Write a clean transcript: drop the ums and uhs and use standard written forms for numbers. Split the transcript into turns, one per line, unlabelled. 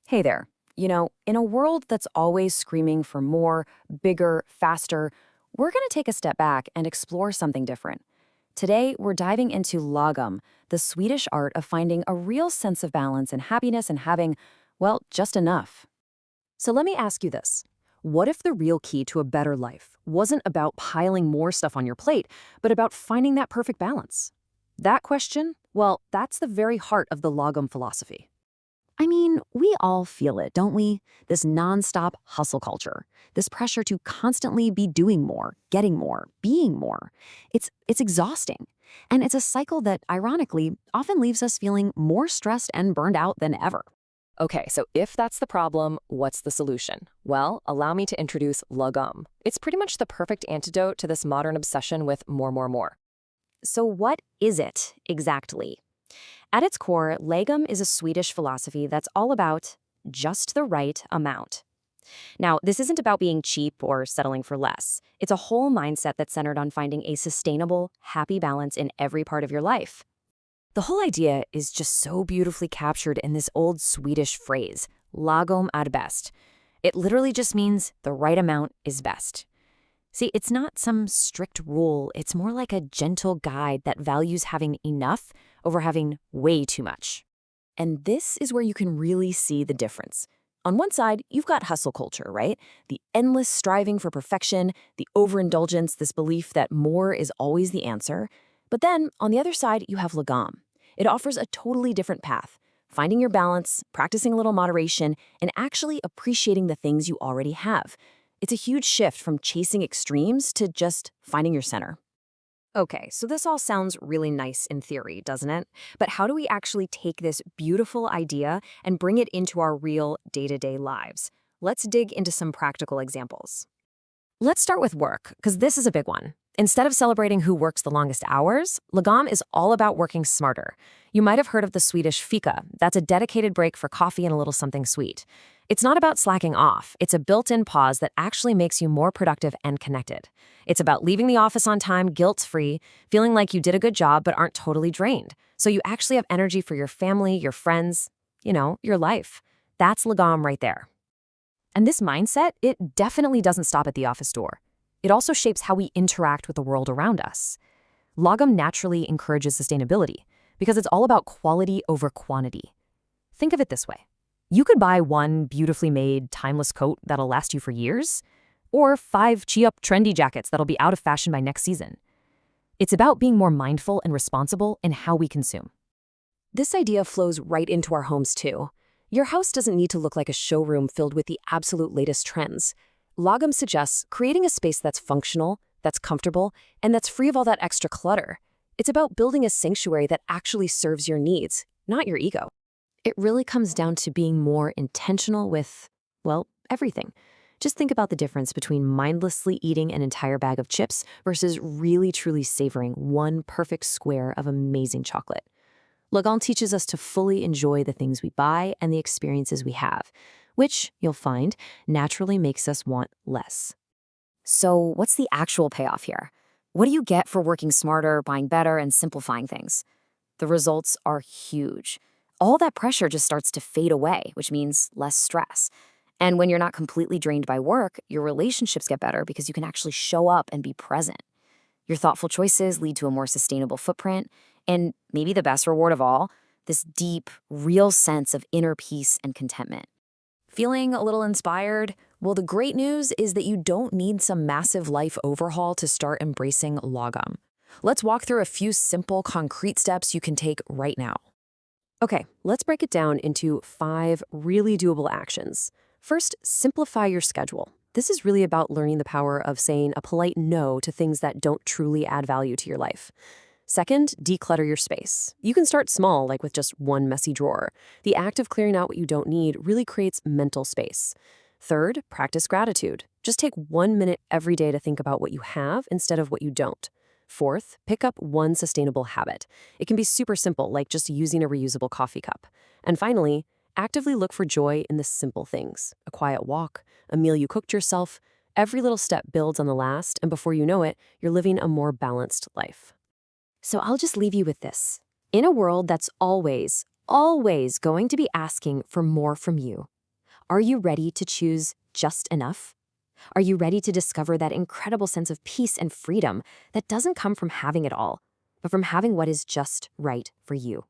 Hey there. In a world that's always screaming for more, bigger, faster, we're going to take a step back and explore something different. Today, we're diving into Lagom, the Swedish art of finding a real sense of balance and happiness and having, well, just enough. So let me ask you this. What if the real key to a better life wasn't about piling more stuff on your plate, but about finding that perfect balance? That question, well, that's the very heart of the Lagom philosophy. I mean, we all feel it, don't we? This nonstop hustle culture, this pressure to constantly be doing more, getting more, being more. It's exhausting. And it's a cycle that, ironically, often leaves us feeling more stressed and burned out than ever. Okay, so if that's the problem, what's the solution? Well, allow me to introduce Lagom. It's pretty much the perfect antidote to this modern obsession with more, more, more. So what is it exactly? At its core, Lagom is a Swedish philosophy that's all about just the right amount. Now, this isn't about being cheap or settling for less. It's a whole mindset that's centered on finding a sustainable, happy balance in every part of your life. The whole idea is just so beautifully captured in this old Swedish phrase, lagom är bäst. It literally just means the right amount is best. See, it's not some strict rule. It's more like a gentle guide that values having enough over having way too much. And this is where you can really see the difference. On one side, you've got hustle culture, right? The endless striving for perfection, the overindulgence, this belief that more is always the answer. But then, on the other side, you have Lagom. It offers a totally different path, finding your balance, practicing a little moderation, and actually appreciating the things you already have. It's a huge shift from chasing extremes to just finding your center. Okay, so this all sounds really nice in theory, doesn't it? But how do we actually take this beautiful idea and bring it into our real day-to-day lives? Let's dig into some practical examples. Let's start with work, because this is a big one. Instead of celebrating who works the longest hours, Lagom is all about working smarter. You might have heard of the Swedish fika. That's a dedicated break for coffee and a little something sweet. It's not about slacking off. It's a built-in pause that actually makes you more productive and connected. It's about leaving the office on time, guilt-free, feeling like you did a good job but aren't totally drained. So you actually have energy for your family, your friends, your life. That's Lagom right there. And this mindset, it definitely doesn't stop at the office door. It also shapes how we interact with the world around us. Lagom naturally encourages sustainability because it's all about quality over quantity. Think of it this way. You could buy one beautifully made, timeless coat that'll last you for years, or 5 cheap, trendy jackets that'll be out of fashion by next season. It's about being more mindful and responsible in how we consume. This idea flows right into our homes too. Your house doesn't need to look like a showroom filled with the absolute latest trends. Lagom suggests creating a space that's functional, that's comfortable, and that's free of all that extra clutter. It's about building a sanctuary that actually serves your needs, not your ego. It really comes down to being more intentional with, well, everything. Just think about the difference between mindlessly eating an entire bag of chips versus really truly savoring one perfect square of amazing chocolate. Lagom teaches us to fully enjoy the things we buy and the experiences we have, which, you'll find, naturally makes us want less. So what's the actual payoff here? What do you get for working smarter, buying better, and simplifying things? The results are huge. All that pressure just starts to fade away, which means less stress. And when you're not completely drained by work, your relationships get better because you can actually show up and be present. Your thoughtful choices lead to a more sustainable footprint, and maybe the best reward of all, this deep, real sense of inner peace and contentment. Feeling a little inspired? Well, the great news is that you don't need some massive life overhaul to start embracing Lagom. Let's walk through a few simple, concrete steps you can take right now. Okay, let's break it down into 5 really doable actions. First, simplify your schedule. This is really about learning the power of saying a polite no to things that don't truly add value to your life. Second, declutter your space. You can start small, like with just one messy drawer. The act of clearing out what you don't need really creates mental space. Third, practice gratitude. Just take 1 minute every day to think about what you have instead of what you don't. Fourth, pick up one sustainable habit. It can be super simple, like just using a reusable coffee cup. And finally, actively look for joy in the simple things. A quiet walk, a meal you cooked yourself. Every little step builds on the last, and before you know it, you're living a more balanced life. So I'll just leave you with this. In a world that's always going to be asking for more from you,
Are you ready to choose just enough? Are you ready to discover that incredible sense of peace and freedom that doesn't come from having it all, but from having what is just right for you?